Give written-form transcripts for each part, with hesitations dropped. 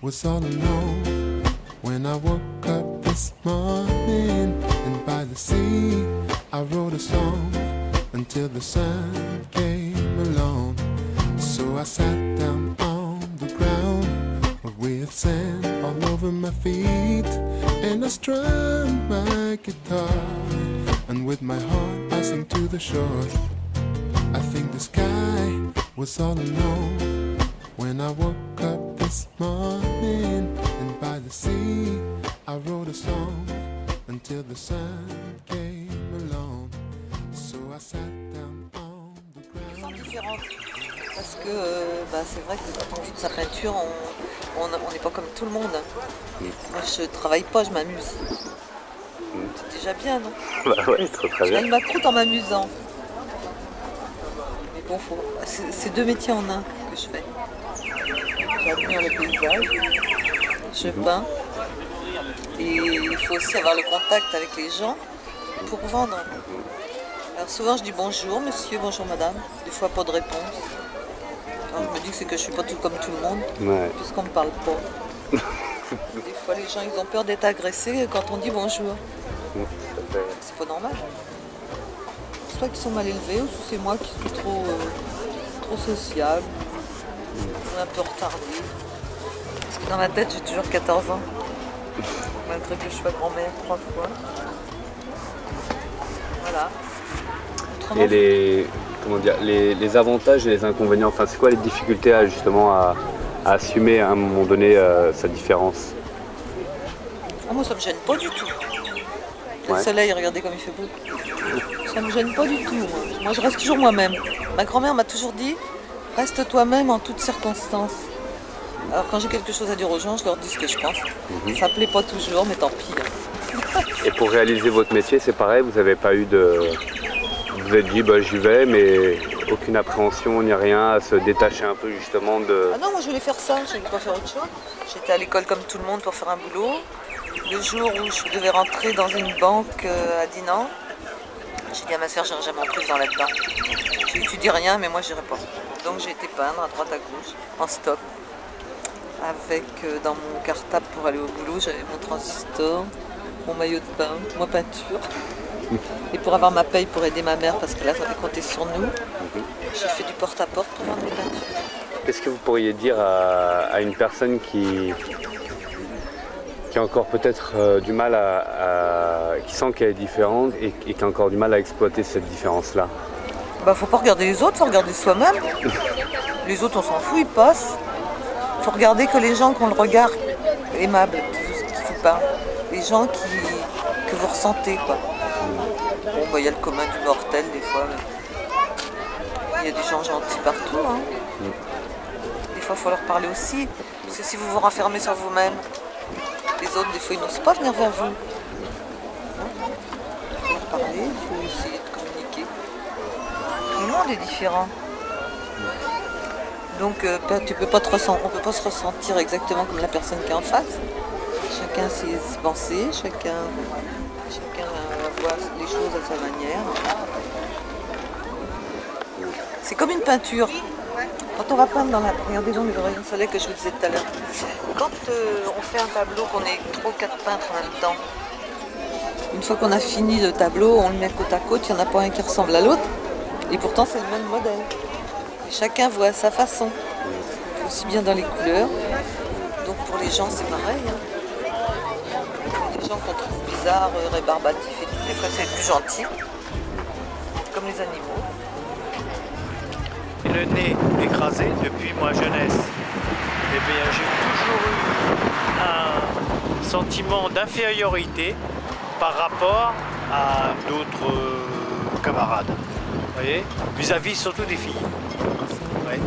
was all alone when I woke up this morning, and by the sea I wrote a song until the sun came along. So I sat down on the ground with sand all over my feet, and I strummed my guitar, and with my heart I sang to the shore. I think the sky was all alone when I woke up this morning, and by the sea I wrote a song until the sun came along. So I sat down on the ground. Différentes. Parce que c'est vrai que quand on vit de sa peinture, on n'est pas comme tout le monde. Moi je travaille pas, je m'amuse. C'est déjà bien, non? Bah ouais, très Je bien. gagne ma croûte en m'amusant. Mais bon, c'est deux métiers en un que je fais. J'admire le paysage, je peins, et il faut aussi avoir le contact avec les gens pour vendre. Alors souvent je dis bonjour monsieur, bonjour madame, des fois pas de réponse. Alors je me dis que c'est que je suis pas tout comme tout le monde, Ouais. puisqu'on me parle pas. Des fois les gens ils ont peur d'être agressés quand on dit bonjour. C'est pas normal. Soit qu'ils sont mal élevés, ou soit c'est moi qui suis trop sociable, ou un peu retardée. Parce que dans ma tête j'ai toujours 14 ans. Malgré que je sois grand-mère 3 fois. Voilà. Autrement, Et les avantages et les inconvénients, enfin c'est quoi les difficultés à assumer à un moment donné sa différence? moi ça me gêne pas du tout. Le Ouais. soleil, regardez comme il fait beau. Ça me gêne pas du tout. Moi je reste toujours moi-même. Ma grand-mère m'a toujours dit, reste toi-même en toutes circonstances. Alors quand j'ai quelque chose à dire aux gens, je leur dis ce que je pense. Ça plaît pas toujours, mais tant pis. Et pour réaliser votre métier, c'est pareil, vous n'avez pas eu de... Vous vous êtes dit, bah, j'y vais, mais aucune appréhension ni rien, à se détacher un peu justement de... Ah non, moi je voulais faire ça, je ne voulais pas faire autre chose. J'étais à l'école comme tout le monde pour faire un boulot. Le jour où je devais rentrer dans une banque à Dinan, j'ai dit à ma soeur, j'irai jamais en prison là-dedans. J'ai étudié rien, mais moi j'irai pas. Donc j'ai été peindre à droite à gauche, en stop. Avec dans mon cartable pour aller au boulot, j'avais mon transistor, mon maillot de bain, ma peinture. Et pour avoir ma paye pour aider ma mère, parce qu'elle avait compté sur nous, j'ai fait du porte-à-porte pour vendre mes peintures. Qu'est-ce que vous pourriez dire à une personne qui a encore peut-être du mal qui sent qu'elle est différente et qui a encore du mal à exploiter cette différence-là? Bah faut pas regarder les autres, faut regarder soi-même. Les autres on s'en fout, ils passent. Faut regarder que les gens qui ont le regard aimable, qui vous parlent. Les gens que vous ressentez quoi. Bon bah il y a le commun du mortel des fois. Il y a des gens gentils partout. Hein. Des fois il faut leur parler aussi. Parce que si vous vous renfermez sur vous-même, les autres des fois ils n'osent pas venir vers vous. Il faut leur parler, il faut essayer de communiquer. Tout le monde est différent. Donc tu peux pas on peut pas se ressentir exactement comme la personne qui est en face. Chacun ses pensées, chacun voit les choses à sa manière. C'est comme une peinture. Quand on va peindre dans la... Regardez donc les rayons de soleil que je vous disais tout à l'heure. Quand on fait un tableau, qu'on est 3 ou 4 peintres en même temps, une fois qu'on a fini le tableau, on le met côte à côte, il n'y en a pas un qui ressemble à l'autre. Et pourtant c'est le même modèle. Et chacun voit à sa façon. Aussi bien dans les couleurs. Donc pour les gens c'est pareil. Hein. Les gens qu'on trouve bizarres, rébarbatifs et tout, des fois c'est plus gentil. Comme les animaux. Le nez écrasé depuis ma jeunesse. Eh bien, j'ai toujours eu un sentiment d'infériorité par rapport à d'autres camarades. Vous voyez, vis-à-vis surtout des filles. Ouais.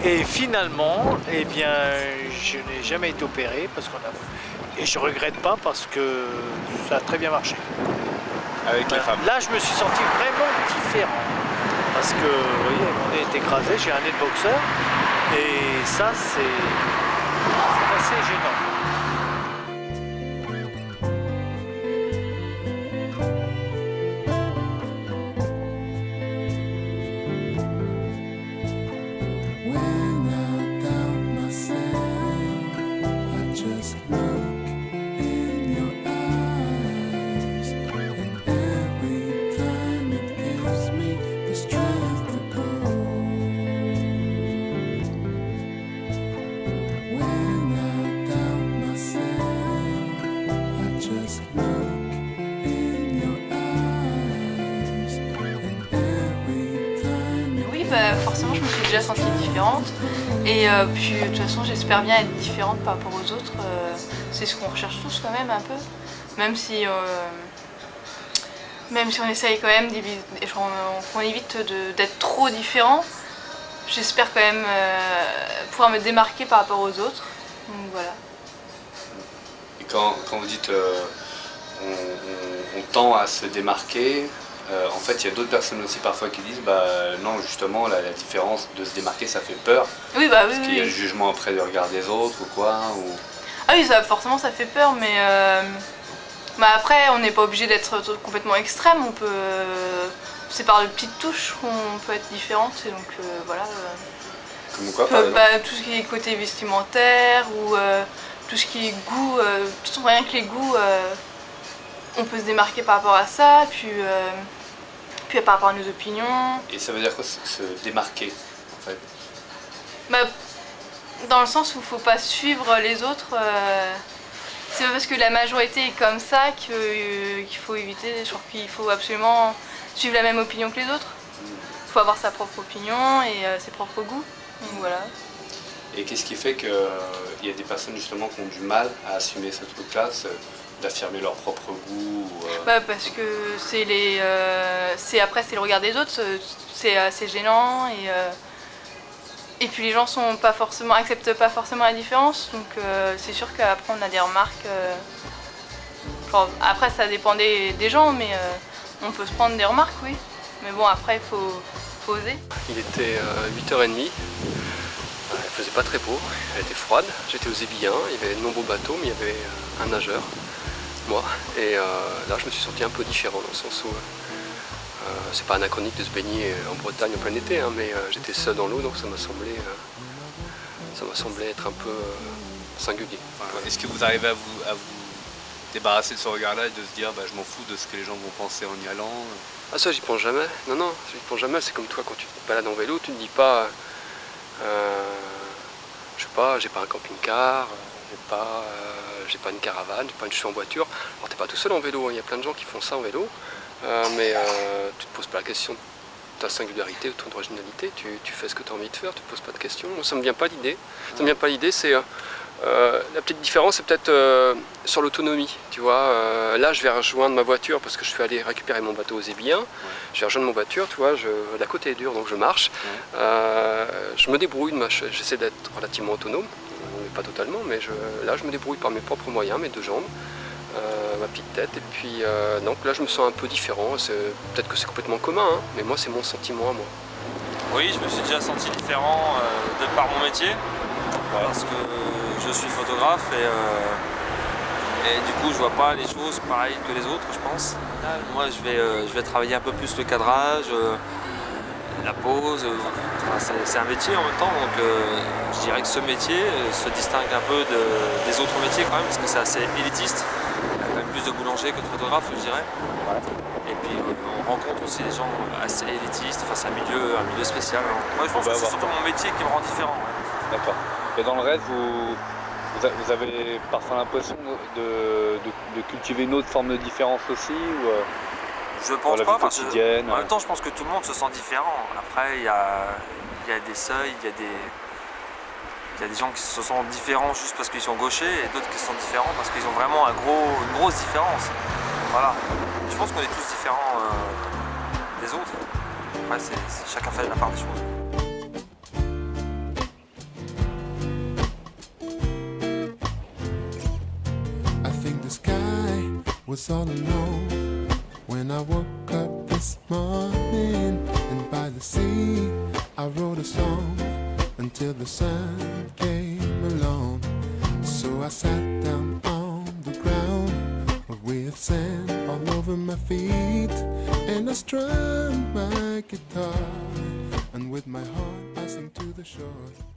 Et finalement, eh bien, je n'ai jamais été opéré parce et je regrette pas parce que ça a très bien marché. Avec les femmes. Là, je me suis senti vraiment différent. Parce que, vous voyez, mon nez est écrasé, j'ai un nez de boxeur, et ça, c'est assez gênant. When I doubt myself, I just look in your eyes, and every time. Oui, bah, forcément, je me suis déjà sentie différente. Et puis, de toute façon, j'espère bien être différente par rapport aux autres. C'est ce qu'on recherche tous quand même un peu. Même si on essaye quand même qu'on évite d'être trop différent, j'espère quand même pouvoir me démarquer par rapport aux autres. Donc voilà. Et quand vous dites on tend à se démarquer, en fait il y a d'autres personnes aussi parfois qui disent bah non justement la différence de se démarquer ça fait peur. Oui, bah parce qu'il y a le jugement après du regard des autres ou quoi ou... Ah oui, forcément ça fait peur, mais bah après on n'est pas obligé d'être complètement extrême, c'est par de petites touches qu'on peut être différente, et donc voilà. Comme quoi par exemple bah, tout ce qui est côté vestimentaire ou tout ce qui est goût, rien que les goûts, on peut se démarquer par rapport à ça, puis par rapport à nos opinions. Et ça veut dire quoi se démarquer en fait? Bah, dans le sens où il ne faut pas suivre les autres. C'est pas parce que la majorité est comme ça qu'il faut éviter, qu'il faut absolument suivre la même opinion que les autres. Il faut avoir sa propre opinion et ses propres goûts. Donc voilà. Et qu'est-ce qui fait qu'il y a des personnes justement qui ont du mal à assumer ce truc-là, d'affirmer leur propre goût Bah parce que après c'est le regard des autres, c'est assez gênant et puis les gens acceptent pas forcément la différence, donc c'est sûr qu'après on a des remarques. Après ça dépend des gens, mais on peut se prendre des remarques, oui. Mais bon, après il faut oser. Il était 8h30, il faisait pas très beau, elle était froide, j'étais aux Ébillins, il y avait de nombreux bateaux, mais il y avait un nageur, moi, et là je me suis senti un peu différent dans le sens où c'est pas anachronique de se baigner en Bretagne en plein été, hein, mais j'étais seul dans l'eau, donc ça m'a semblé être un peu singulier. Voilà. Est-ce que vous arrivez à vous débarrasser de ce regard-là et de se dire bah, je m'en fous de ce que les gens vont penser en y allant? Ah ça j'y pense jamais, non, j'y pense jamais, c'est comme toi quand tu te balades en vélo, tu ne dis pas, je sais pas, j'ai pas un camping-car, j'ai pas une caravane, je suis en voiture. Alors t'es pas tout seul en vélo, il y a plein de gens qui font ça en vélo, mais tu te poses pas la question de ta singularité, de ton originalité, tu fais ce que tu as envie de faire, tu te poses pas de questions. Moi ça me vient pas l'idée, c'est la petite différence, c'est peut-être sur l'autonomie, tu vois. Là je vais rejoindre ma voiture parce que je suis allé récupérer mon bateau aux Ébillins, je vais rejoindre mon voiture, tu vois, la côte est dure donc je marche, je me débrouille, j'essaie d'être relativement autonome. Pas totalement, mais là je me débrouille par mes propres moyens, mes deux jambes, ma petite tête, et puis donc là je me sens un peu différent, peut-être que c'est complètement commun, hein, mais moi c'est mon sentiment à moi. Oui, je me suis déjà senti différent de par mon métier, parce que je suis photographe et du coup je vois pas les choses pareilles que les autres, je pense. Moi je vais travailler un peu plus le cadrage, la pose, c'est un métier en même temps, donc je dirais que ce métier se distingue un peu des autres métiers quand même, parce que c'est assez élitiste. Il y a quand même plus de boulangers que de photographes, je dirais. Et puis on rencontre aussi des gens assez élitistes, enfin c'est un milieu spécial. Moi je pense que c'est surtout mon métier qui me rend différent. Ouais. D'accord. Et dans le reste, vous avez parfois l'impression de cultiver une autre forme de différence aussi ou, je pense pas, parce que en même temps je pense que tout le monde se sent différent. Après il y a des seuils, il y a des gens qui se sentent différents juste parce qu'ils sont gauchers et d'autres qui se sentent différents parce qu'ils ont vraiment une grosse différence. Voilà. Je pense qu'on est tous différents des autres. Après chacun fait la part des choses. I think the sky was all alone when I woke up this morning, and by the sea I wrote a song until the sun came along. So I sat down on the ground with sand all over my feet, and I strummed my guitar, and with my heart I sing to the shore.